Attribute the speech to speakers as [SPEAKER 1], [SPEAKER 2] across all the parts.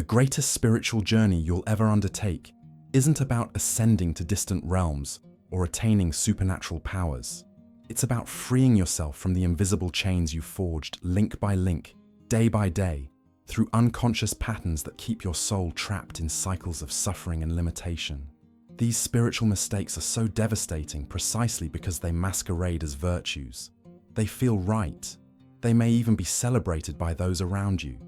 [SPEAKER 1] The greatest spiritual journey you'll ever undertake isn't about ascending to distant realms or attaining supernatural powers. It's about freeing yourself from the invisible chains you forged link by link, day by day, through unconscious patterns that keep your soul trapped in cycles of suffering and limitation. These spiritual mistakes are so devastating precisely because they masquerade as virtues. They feel right. They may even be celebrated by those around you.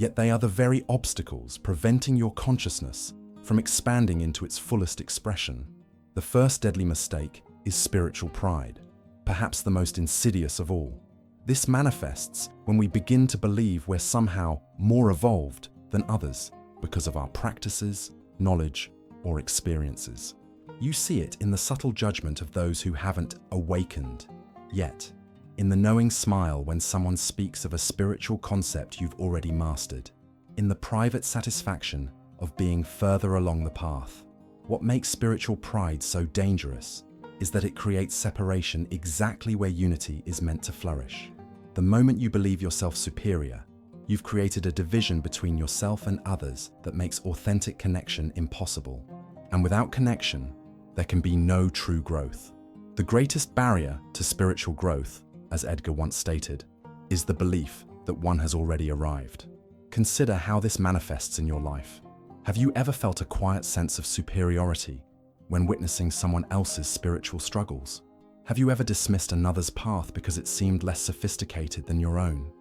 [SPEAKER 1] Yet they are the very obstacles preventing your consciousness from expanding into its fullest expression. The first deadly mistake is spiritual pride, perhaps the most insidious of all. This manifests when we begin to believe we're somehow more evolved than others because of our practices, knowledge, or experiences. You see it in the subtle judgment of those who haven't awakened yet, in the knowing smile when someone speaks of a spiritual concept you've already mastered, in the private satisfaction of being further along the path. What makes spiritual pride so dangerous is that it creates separation exactly where unity is meant to flourish. The moment you believe yourself superior, you've created a division between yourself and others that makes authentic connection impossible. And without connection, there can be no true growth. The greatest barrier to spiritual growth, as Edgar once stated, is the belief that one has already arrived. Consider how this manifests in your life. Have you ever felt a quiet sense of superiority when witnessing someone else's spiritual struggles? Have you ever dismissed another's path because it seemed less sophisticated than your own?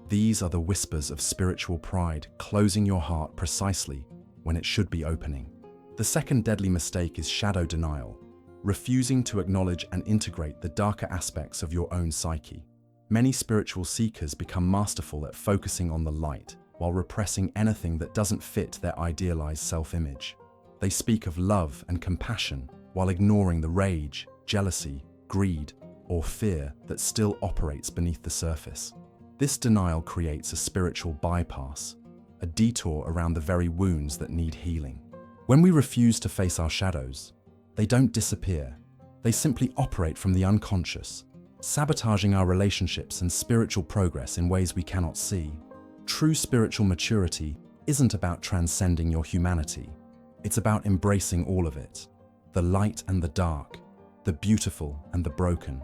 [SPEAKER 1] These are the whispers of spiritual pride closing your heart precisely when it should be opening. The second deadly mistake is shadow denial, refusing to acknowledge and integrate the darker aspects of your own psyche. Many spiritual seekers become masterful at focusing on the light while repressing anything that doesn't fit their idealized self-image. They speak of love and compassion while ignoring the rage, jealousy, greed, or fear that still operates beneath the surface. This denial creates a spiritual bypass, a detour around the very wounds that need healing. When we refuse to face our shadows, they don't disappear. They simply operate from the unconscious, sabotaging our relationships and spiritual progress in ways we cannot see. True spiritual maturity isn't about transcending your humanity. It's about embracing all of it, the light and the dark, the beautiful and the broken.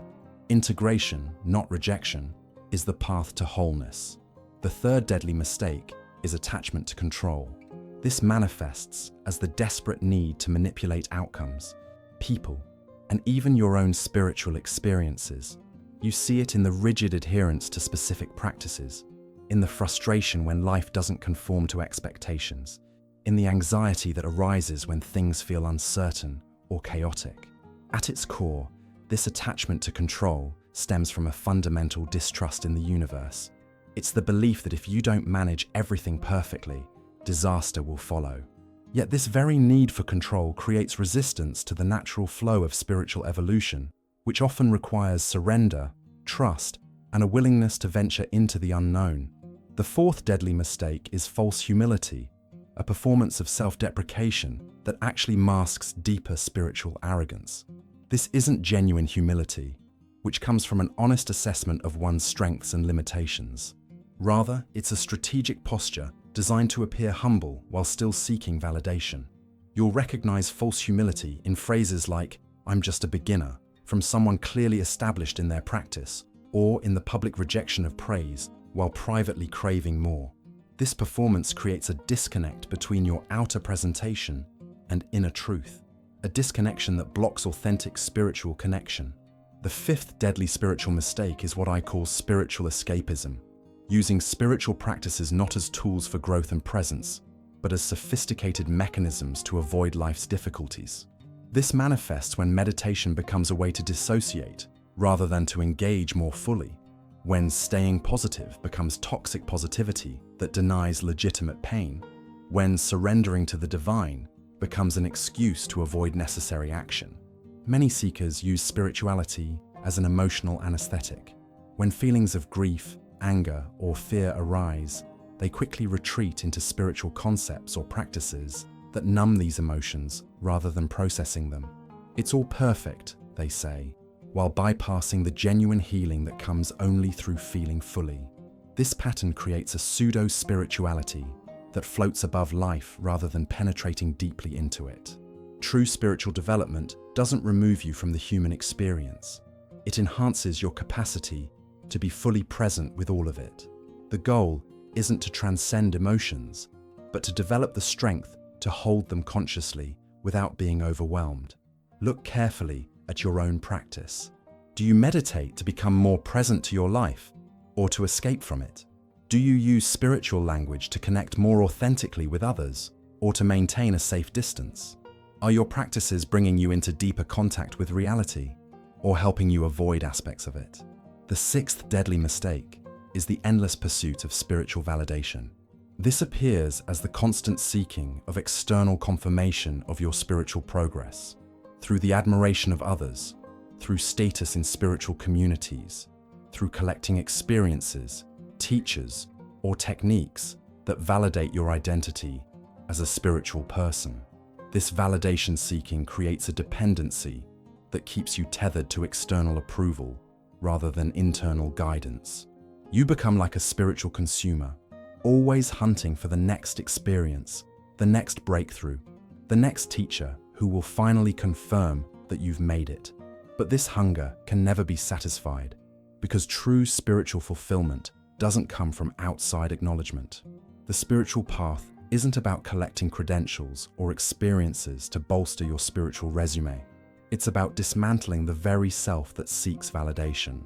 [SPEAKER 1] Integration, not rejection, is the path to wholeness. The third deadly mistake is attachment to control. This manifests as the desperate need to manipulate outcomes, people, and even your own spiritual experiences. You see it in the rigid adherence to specific practices, in the frustration when life doesn't conform to expectations, in the anxiety that arises when things feel uncertain or chaotic. At its core, this attachment to control stems from a fundamental distrust in the universe. It's the belief that if you don't manage everything perfectly, disaster will follow. Yet this very need for control creates resistance to the natural flow of spiritual evolution, which often requires surrender, trust, and a willingness to venture into the unknown. The fourth deadly mistake is false humility, a performance of self-deprecation that actually masks deeper spiritual arrogance. This isn't genuine humility, which comes from an honest assessment of one's strengths and limitations. Rather, it's a strategic posture designed to appear humble while still seeking validation. You'll recognize false humility in phrases like, "I'm just a beginner," from someone clearly established in their practice, or in the public rejection of praise while privately craving more. This performance creates a disconnect between your outer presentation and inner truth, a disconnection that blocks authentic spiritual connection. The fifth deadly spiritual mistake is what I call spiritual escapism, using spiritual practices not as tools for growth and presence, but as sophisticated mechanisms to avoid life's difficulties. This manifests when meditation becomes a way to dissociate rather than to engage more fully, when staying positive becomes toxic positivity that denies legitimate pain, when surrendering to the divine becomes an excuse to avoid necessary action. Many seekers use spirituality as an emotional anesthetic. When feelings of grief, anger, or fear arise, they quickly retreat into spiritual concepts or practices that numb these emotions rather than processing them. It's all perfect, they say, while bypassing the genuine healing that comes only through feeling fully. This pattern creates a pseudo-spirituality, that floats above life rather than penetrating deeply into it. True spiritual development doesn't remove you from the human experience. It enhances your capacity to be fully present with all of it. The goal isn't to transcend emotions, but to develop the strength to hold them consciously without being overwhelmed. Look carefully at your own practice. Do you meditate to become more present to your life or to escape from it? Do you use spiritual language to connect more authentically with others or to maintain a safe distance? Are your practices bringing you into deeper contact with reality or helping you avoid aspects of it? The sixth deadly mistake is the endless pursuit of spiritual validation. This appears as the constant seeking of external confirmation of your spiritual progress through the admiration of others, through status in spiritual communities, through collecting experiences, teachers, or techniques that validate your identity as a spiritual person. This validation seeking creates a dependency that keeps you tethered to external approval rather than internal guidance. You become like a spiritual consumer, always hunting for the next experience, the next breakthrough, the next teacher who will finally confirm that you've made it. But this hunger can never be satisfied because true spiritual fulfillment doesn't come from outside acknowledgement. The spiritual path isn't about collecting credentials or experiences to bolster your spiritual resume. It's about dismantling the very self that seeks validation.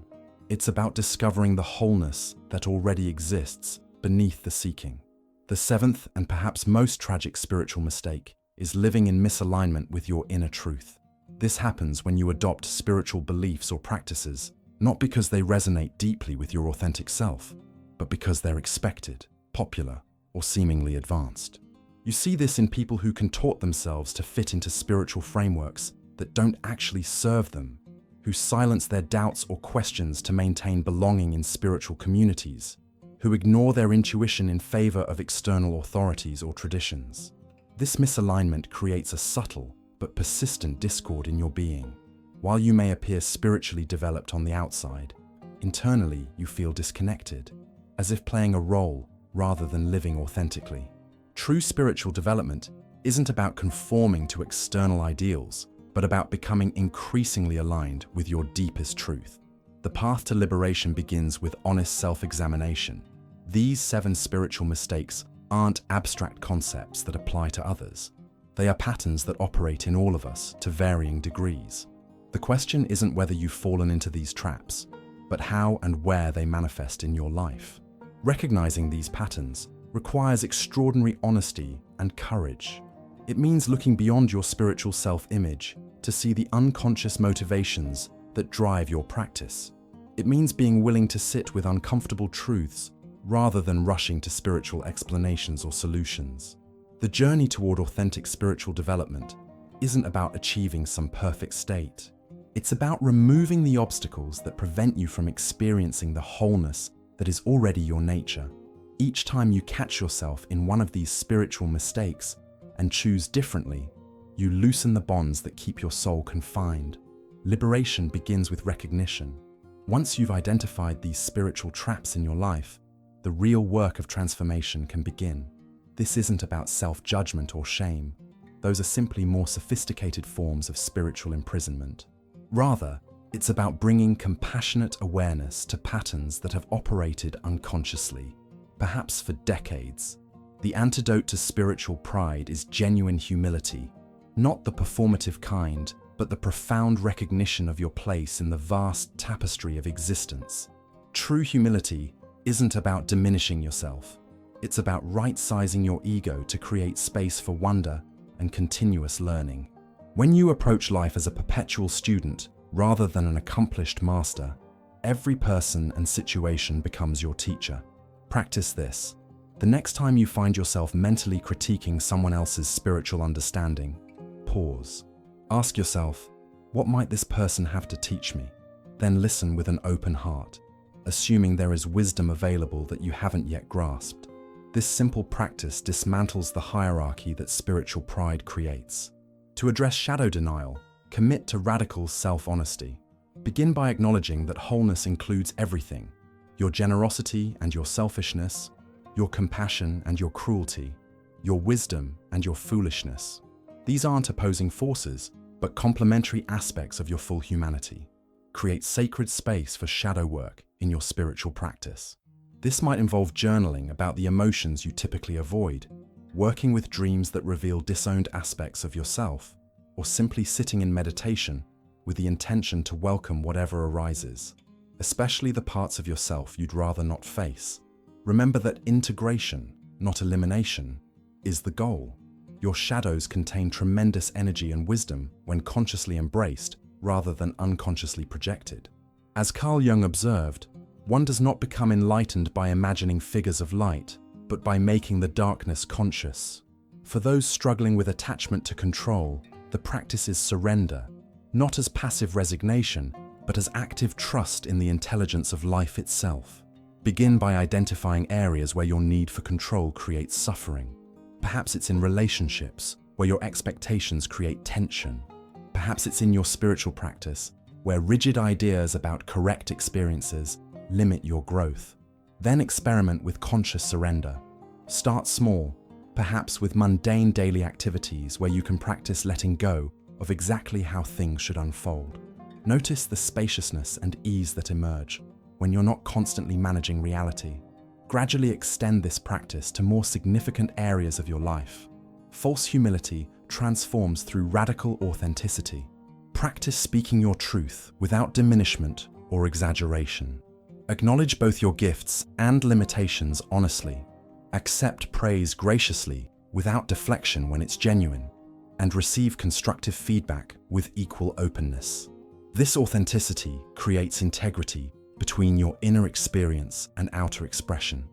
[SPEAKER 1] It's about discovering the wholeness that already exists beneath the seeking. The seventh and perhaps most tragic spiritual mistake is living in misalignment with your inner truth. This happens when you adopt spiritual beliefs or practices, not because they resonate deeply with your authentic self, but because they're expected, popular, or seemingly advanced. You see this in people who contort themselves to fit into spiritual frameworks that don't actually serve them, who silence their doubts or questions to maintain belonging in spiritual communities, who ignore their intuition in favor of external authorities or traditions. This misalignment creates a subtle but persistent discord in your being. While you may appear spiritually developed on the outside, internally you feel disconnected, as if playing a role rather than living authentically. True spiritual development isn't about conforming to external ideals, but about becoming increasingly aligned with your deepest truth. The path to liberation begins with honest self-examination. These 7 spiritual mistakes aren't abstract concepts that apply to others. They are patterns that operate in all of us to varying degrees. The question isn't whether you've fallen into these traps, but how and where they manifest in your life. Recognizing these patterns requires extraordinary honesty and courage. It means looking beyond your spiritual self-image to see the unconscious motivations that drive your practice. It means being willing to sit with uncomfortable truths rather than rushing to spiritual explanations or solutions. The journey toward authentic spiritual development isn't about achieving some perfect state. It's about removing the obstacles that prevent you from experiencing the wholeness that is already your nature. Each time you catch yourself in one of these spiritual mistakes and choose differently, you loosen the bonds that keep your soul confined. Liberation begins with recognition. Once you've identified these spiritual traps in your life, the real work of transformation can begin. This isn't about self-judgment or shame. Those are simply more sophisticated forms of spiritual imprisonment. Rather, it's about bringing compassionate awareness to patterns that have operated unconsciously, perhaps for decades. The antidote to spiritual pride is genuine humility, not the performative kind, but the profound recognition of your place in the vast tapestry of existence. True humility isn't about diminishing yourself. It's about right-sizing your ego to create space for wonder and continuous learning. When you approach life as a perpetual student rather than an accomplished master, every person and situation becomes your teacher. Practice this. The next time you find yourself mentally critiquing someone else's spiritual understanding, pause. Ask yourself, what might this person have to teach me? Then listen with an open heart, assuming there is wisdom available that you haven't yet grasped. This simple practice dismantles the hierarchy that spiritual pride creates. To address shadow denial, commit to radical self-honesty. Begin by acknowledging that wholeness includes everything: your generosity and your selfishness, your compassion and your cruelty, your wisdom and your foolishness. These aren't opposing forces, but complementary aspects of your full humanity. Create sacred space for shadow work in your spiritual practice. This might involve journaling about the emotions you typically avoid, working with dreams that reveal disowned aspects of yourself, or simply sitting in meditation with the intention to welcome whatever arises, especially the parts of yourself you'd rather not face. Remember that integration, not elimination, is the goal. Your shadows contain tremendous energy and wisdom when consciously embraced rather than unconsciously projected. As Carl Jung observed, one does not become enlightened by imagining figures of light, but by making the darkness conscious. For those struggling with attachment to control, the practice is surrender, not as passive resignation, but as active trust in the intelligence of life itself. Begin by identifying areas where your need for control creates suffering. Perhaps it's in relationships, where your expectations create tension. Perhaps it's in your spiritual practice, where rigid ideas about correct experiences limit your growth. Then experiment with conscious surrender. Start small, perhaps with mundane daily activities where you can practice letting go of exactly how things should unfold. Notice the spaciousness and ease that emerge when you're not constantly managing reality. Gradually extend this practice to more significant areas of your life. False humility transforms through radical authenticity. Practice speaking your truth without diminishment or exaggeration. Acknowledge both your gifts and limitations honestly. Accept praise graciously without deflection when it's genuine, and receive constructive feedback with equal openness. This authenticity creates integrity between your inner experience and outer expression,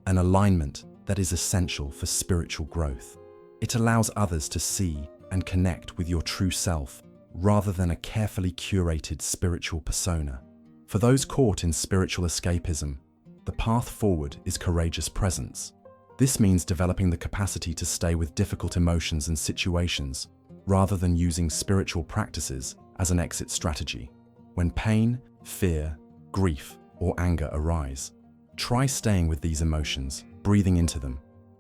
[SPEAKER 1] an alignment that is essential for spiritual growth. It allows others to see and connect with your true self rather than a carefully curated spiritual persona. For those caught in spiritual escapism, the path forward is courageous presence. This means developing the capacity to stay with difficult emotions and situations rather than using spiritual practices as an exit strategy. When pain, fear, grief, or anger arise, try staying with these emotions, breathing into them,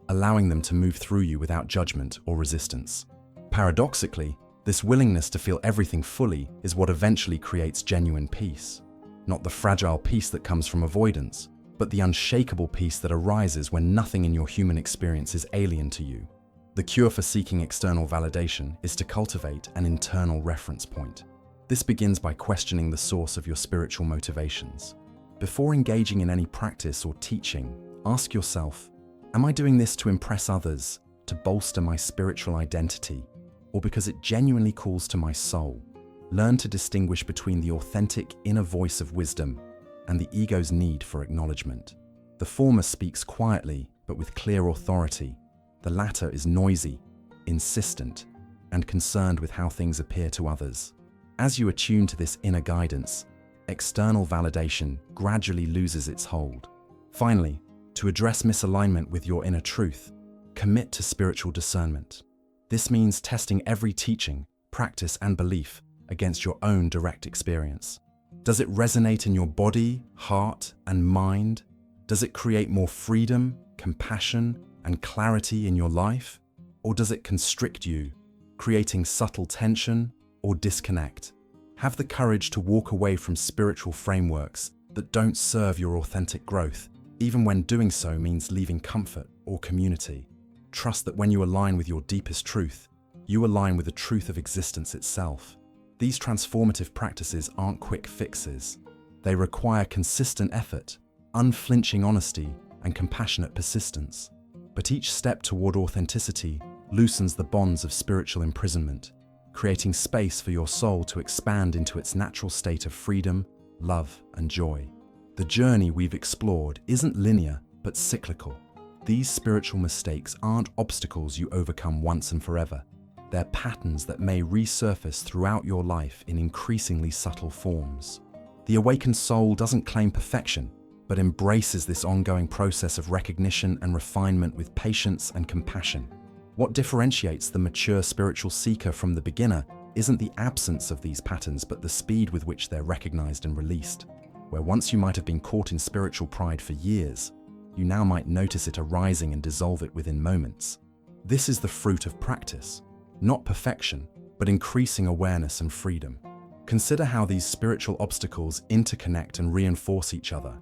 [SPEAKER 1] allowing them to move through you without judgment or resistance. Paradoxically, this willingness to feel everything fully is what eventually creates genuine peace. Not the fragile peace that comes from avoidance, but the unshakable peace that arises when nothing in your human experience is alien to you. The cure for seeking external validation is to cultivate an internal reference point. This begins by questioning the source of your spiritual motivations. Before engaging in any practice or teaching, ask yourself, am I doing this to impress others, to bolster my spiritual identity, or because it genuinely calls to my soul? Learn to distinguish between the authentic inner voice of wisdom and the ego's need for acknowledgement. The former speaks quietly, but with clear authority. The latter is noisy, insistent, and concerned with how things appear to others. As you attune to this inner guidance, external validation gradually loses its hold. Finally, to address misalignment with your inner truth, commit to spiritual discernment. This means testing every teaching, practice, and belief against your own direct experience. Does it resonate in your body, heart, and mind? Does it create more freedom, compassion, and clarity in your life? Or does it constrict you, creating subtle tension or disconnect? Have the courage to walk away from spiritual frameworks that don't serve your authentic growth, even when doing so means leaving comfort or community. Trust that when you align with your deepest truth, you align with the truth of existence itself. These transformative practices aren't quick fixes. They require consistent effort, unflinching honesty, and compassionate persistence. But each step toward authenticity loosens the bonds of spiritual imprisonment, creating space for your soul to expand into its natural state of freedom, love, and joy. The journey we've explored isn't linear, but cyclical. These spiritual mistakes aren't obstacles you overcome once and forever. They're patterns that may resurface throughout your life in increasingly subtle forms. The awakened soul doesn't claim perfection, but embraces this ongoing process of recognition and refinement with patience and compassion. What differentiates the mature spiritual seeker from the beginner isn't the absence of these patterns, but the speed with which they're recognized and released. Where once you might have been caught in spiritual pride for years, you now might notice it arising and dissolve it within moments. This is the fruit of practice, not perfection, but increasing awareness and freedom. Consider how these spiritual obstacles interconnect and reinforce each other.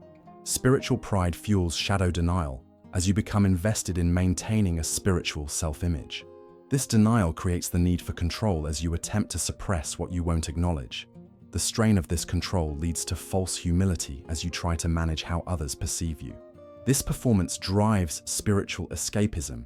[SPEAKER 1] Spiritual pride fuels shadow denial as you become invested in maintaining a spiritual self-image. This denial creates the need for control as you attempt to suppress what you won't acknowledge. The strain of this control leads to false humility as you try to manage how others perceive you. This performance drives spiritual escapism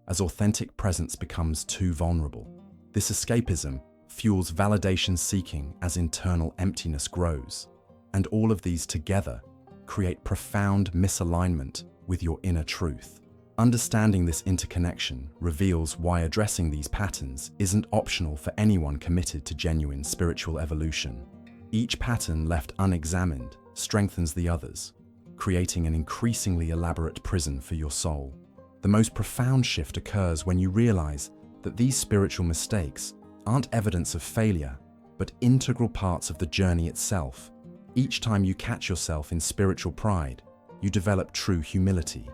[SPEAKER 1] as authentic presence becomes too vulnerable. This escapism fuels validation seeking as internal emptiness grows. And all of these together create profound misalignment with your inner truth. Understanding this interconnection reveals why addressing these patterns isn't optional for anyone committed to genuine spiritual evolution. Each pattern left unexamined strengthens the others, creating an increasingly elaborate prison for your soul. The most profound shift occurs when you realize that these spiritual mistakes aren't evidence of failure, but integral parts of the journey itself. Each time you catch yourself in spiritual pride, you develop true humility.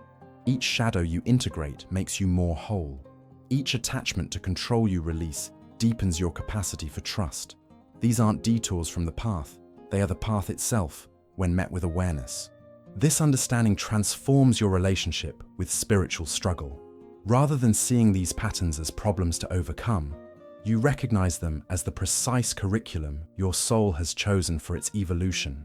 [SPEAKER 1] Each shadow you integrate makes you more whole. Each attachment to control you release deepens your capacity for trust. These aren't detours from the path, they are the path itself when met with awareness. This understanding transforms your relationship with spiritual struggle. Rather than seeing these patterns as problems to overcome, you recognize them as the precise curriculum your soul has chosen for its evolution.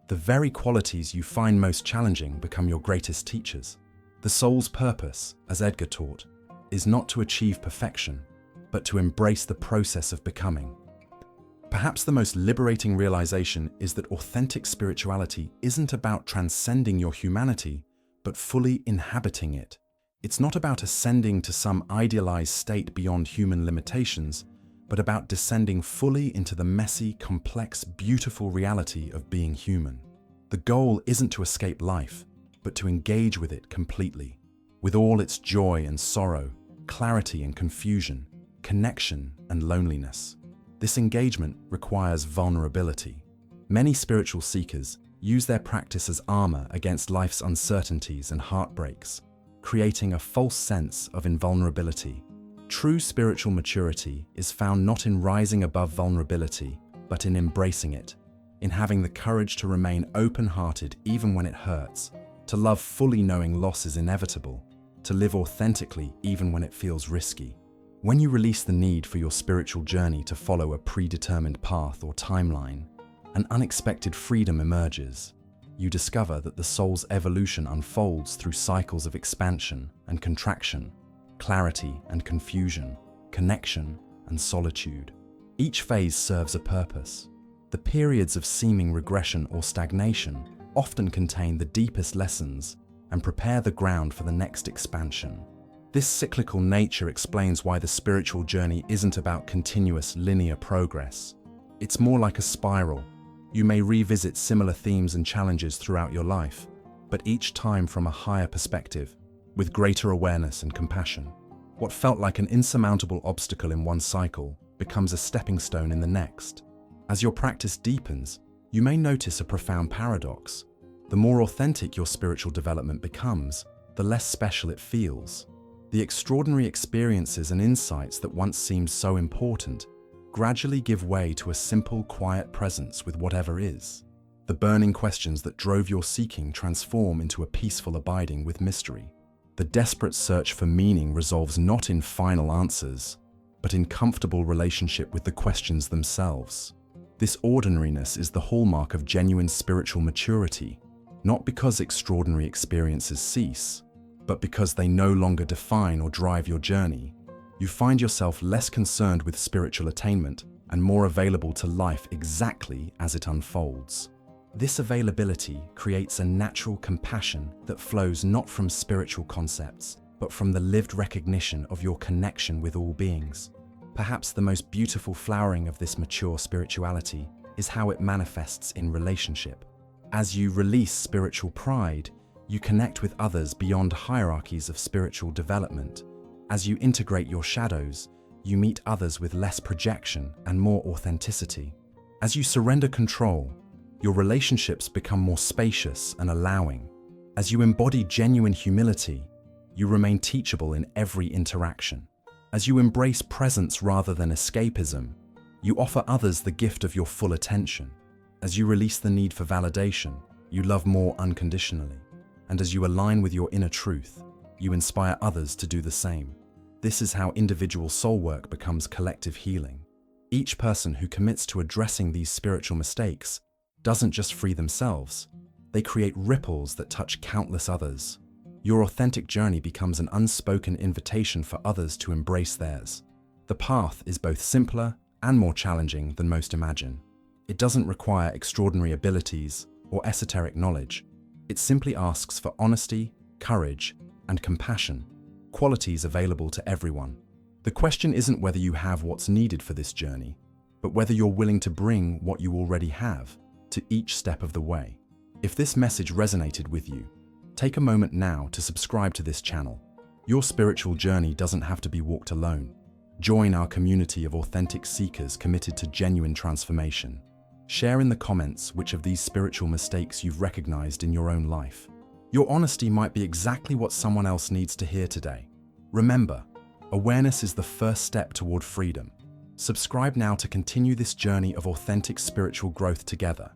[SPEAKER 1] The very qualities you find most challenging become your greatest teachers. The soul's purpose, as Edgar taught, is not to achieve perfection, but to embrace the process of becoming. Perhaps the most liberating realization is that authentic spirituality isn't about transcending your humanity, but fully inhabiting it. It's not about ascending to some idealized state beyond human limitations, but about descending fully into the messy, complex, beautiful reality of being human. The goal isn't to escape life, but to engage with it completely, with all its joy and sorrow, clarity and confusion, connection and loneliness. This engagement requires vulnerability. Many spiritual seekers use their practice as armor against life's uncertainties and heartbreaks, creating a false sense of invulnerability. True spiritual maturity is found not in rising above vulnerability, but in embracing it, in having the courage to remain open-hearted even when it hurts, to love fully knowing loss is inevitable, to live authentically even when it feels risky. When you release the need for your spiritual journey to follow a predetermined path or timeline, an unexpected freedom emerges. You discover that the soul's evolution unfolds through cycles of expansion and contraction, clarity and confusion, connection and solitude. Each phase serves a purpose. The periods of seeming regression or stagnation often contain the deepest lessons and prepare the ground for the next expansion. This cyclical nature explains why the spiritual journey isn't about continuous linear progress. It's more like a spiral. You may revisit similar themes and challenges throughout your life, but each time from a higher perspective, with greater awareness and compassion. What felt like an insurmountable obstacle in one cycle becomes a stepping stone in the next. As your practice deepens, you may notice a profound paradox. The more authentic your spiritual development becomes, the less special it feels. The extraordinary experiences and insights that once seemed so important gradually give way to a simple, quiet presence with whatever is. The burning questions that drove your seeking transform into a peaceful abiding with mystery. The desperate search for meaning resolves not in final answers, but in comfortable relationship with the questions themselves. This ordinariness is the hallmark of genuine spiritual maturity, not because extraordinary experiences cease, but because they no longer define or drive your journey. You find yourself less concerned with spiritual attainment and more available to life exactly as it unfolds. This availability creates a natural compassion that flows not from spiritual concepts, but from the lived recognition of your connection with all beings. Perhaps the most beautiful flowering of this mature spirituality is how it manifests in relationship. As you release spiritual pride, you connect with others beyond hierarchies of spiritual development. As you integrate your shadows, you meet others with less projection and more authenticity. As you surrender control, your relationships become more spacious and allowing. As you embody genuine humility, you remain teachable in every interaction. As you embrace presence rather than escapism, you offer others the gift of your full attention. As you release the need for validation, you love more unconditionally. And as you align with your inner truth, you inspire others to do the same. This is how individual soul work becomes collective healing. Each person who commits to addressing these spiritual mistakes doesn't just free themselves, they create ripples that touch countless others. Your authentic journey becomes an unspoken invitation for others to embrace theirs. The path is both simpler and more challenging than most imagine. It doesn't require extraordinary abilities or esoteric knowledge. It simply asks for honesty, courage, and compassion, qualities available to everyone. The question isn't whether you have what's needed for this journey, but whether you're willing to bring what you already have to each step of the way. If this message resonated with you, take a moment now to subscribe to this channel. Your spiritual journey doesn't have to be walked alone. Join our community of authentic seekers committed to genuine transformation. Share in the comments which of these spiritual mistakes you've recognized in your own life. Your honesty might be exactly what someone else needs to hear today. Remember, awareness is the first step toward freedom. Subscribe now to continue this journey of authentic spiritual growth together.